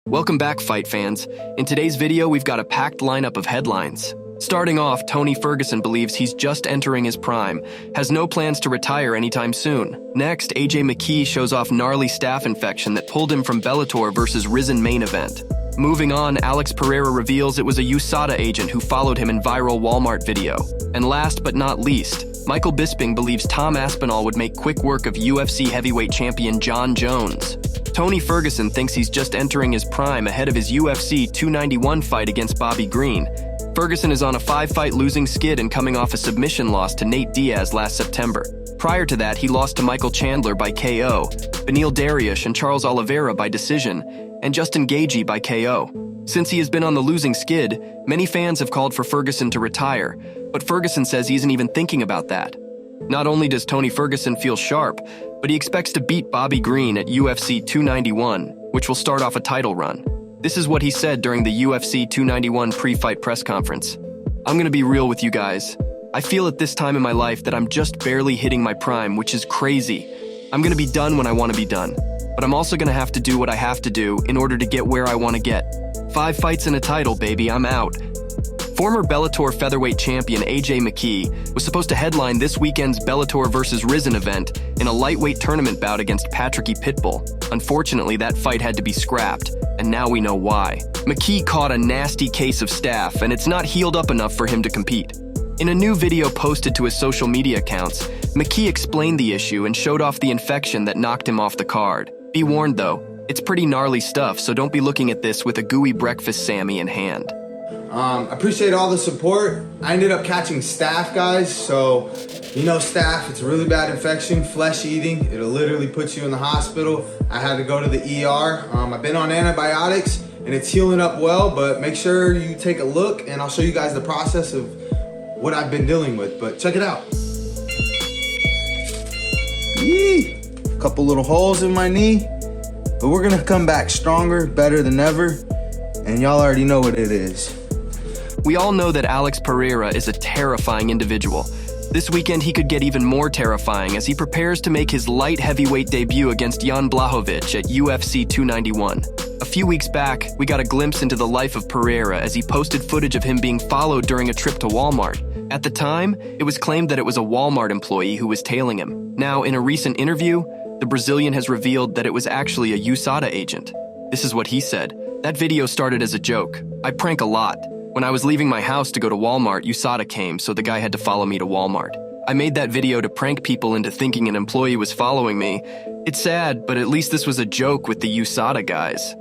Welcome back, fight fans. In today's video, we've got a packed lineup of headlines. Starting off, Tony Ferguson believes he's just entering his prime, has no plans to retire anytime soon. Next, McKee shows off gnarly staph infection that pulled him from Bellator versus RIZIN main event. Moving on, Pereira reveals it was a USADA agent who followed him in viral Walmart video. And last but not least, Bisping believes Tom Aspinall would make quick work of UFC heavyweight champion Jon Jones. Tony Ferguson thinks he's just entering his prime ahead of his UFC 291 fight against Bobby Green. Ferguson is on a 5-fight losing skid and coming off a submission loss to Nate Diaz last September. Prior to that, he lost to Michael Chandler by KO, Beneil Dariush and Charles Oliveira by decision, and Justin Gaethje by KO. Since he has been on the losing skid, many fans have called for Ferguson to retire, but Ferguson says he isn't even thinking about that. Not only does Tony Ferguson feel sharp, but he expects to beat Bobby Green at UFC 291, which will start off a title run. This is what he said during the UFC 291 pre-fight press conference. "I'm gonna be real with you guys. I feel at this time in my life that I'm just barely hitting my prime, which is crazy. I'm gonna be done when I want to be done, but I'm also gonna have to do what I have to do in order to get where I want to get. 5 fights and a title, baby, I'm out." Former Bellator featherweight champion McKee was supposed to headline this weekend's Bellator vs. RIZIN event in a lightweight tournament bout against Patricky Pitbull. Unfortunately, that fight had to be scrapped, and now we know why. McKee caught a nasty case of staph, and it's not healed up enough for him to compete. In a new video posted to his social media accounts, McKee explained the issue and showed off the infection that knocked him off the card. Be warned though, it's pretty gnarly stuff, so don't be looking at this with a gooey breakfast Sammy in hand. Appreciate all the support. I ended up catching staph, guys. So, you know staph, it's a really bad infection, flesh eating. It'll literally put you in the hospital. I had to go to the ER. I've been on antibiotics and it's healing up well, but make sure you take a look and I'll show you guys the process of what I've been dealing with, but check it out. Yee! Couple little holes in my knee, but we're gonna come back stronger, better than ever, and y'all already know what it is. We all know that Pereira is a terrifying individual. This weekend he could get even more terrifying as he prepares to make his light heavyweight debut against Jan Blachowicz at UFC 291. A few weeks back, we got a glimpse into the life of Pereira as he posted footage of him being followed during a trip to Walmart. At the time, it was claimed that it was a Walmart employee who was tailing him. Now, in a recent interview, the Brazilian has revealed that it was actually a USADA agent. This is what he said. "That video started as a joke. I prank a lot. When I was leaving my house to go to Walmart, USADA came, so the guy had to follow me to Walmart. I made that video to prank people into thinking an employee was following me. It's sad, but at least this was a joke with the USADA guys."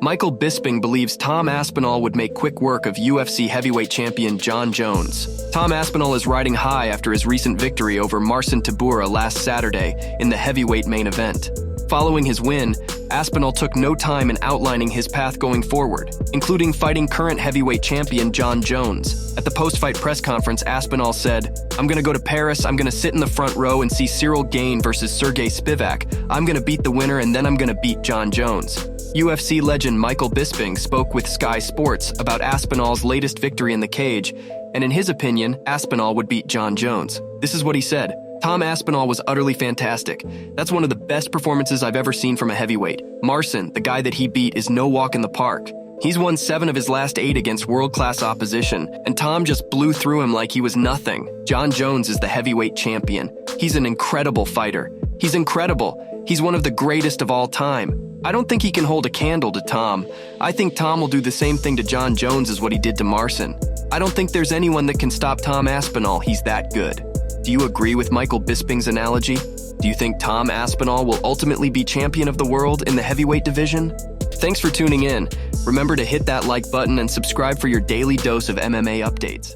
Bisping believes Tom Aspinall would make quick work of UFC heavyweight champion Jon Jones. Tom Aspinall is riding high after his recent victory over Marcin Tybura last Saturday in the heavyweight main event. Following his win, Aspinall took no time in outlining his path going forward, including fighting current heavyweight champion Jon Jones. At the post-fight press conference, Aspinall said, "I'm gonna go to Paris, I'm gonna sit in the front row and see Cyril Gane versus Sergey Spivak. I'm gonna beat the winner and then I'm gonna beat Jon Jones." UFC legend Bisping spoke with Sky Sports about Aspinall's latest victory in the cage, and in his opinion, Aspinall would beat Jon Jones. This is what he said. "Tom Aspinall was utterly fantastic. That's one of the best performances I've ever seen from a heavyweight. Marcin, the guy that he beat, is no walk in the park. He's won 7 of his last 8 against world-class opposition, and Tom just blew through him like he was nothing. Jon Jones is the heavyweight champion. He's an incredible fighter. He's incredible. He's one of the greatest of all time. I don't think he can hold a candle to Tom. I think Tom will do the same thing to Jon Jones as what he did to Marcin. I don't think there's anyone that can stop Tom Aspinall. He's that good." Do you agree with Bisping's analogy? Do you think Tom Aspinall will ultimately be champion of the world in the heavyweight division? Thanks for tuning in. Remember to hit that like button and subscribe for your daily dose of MMA updates.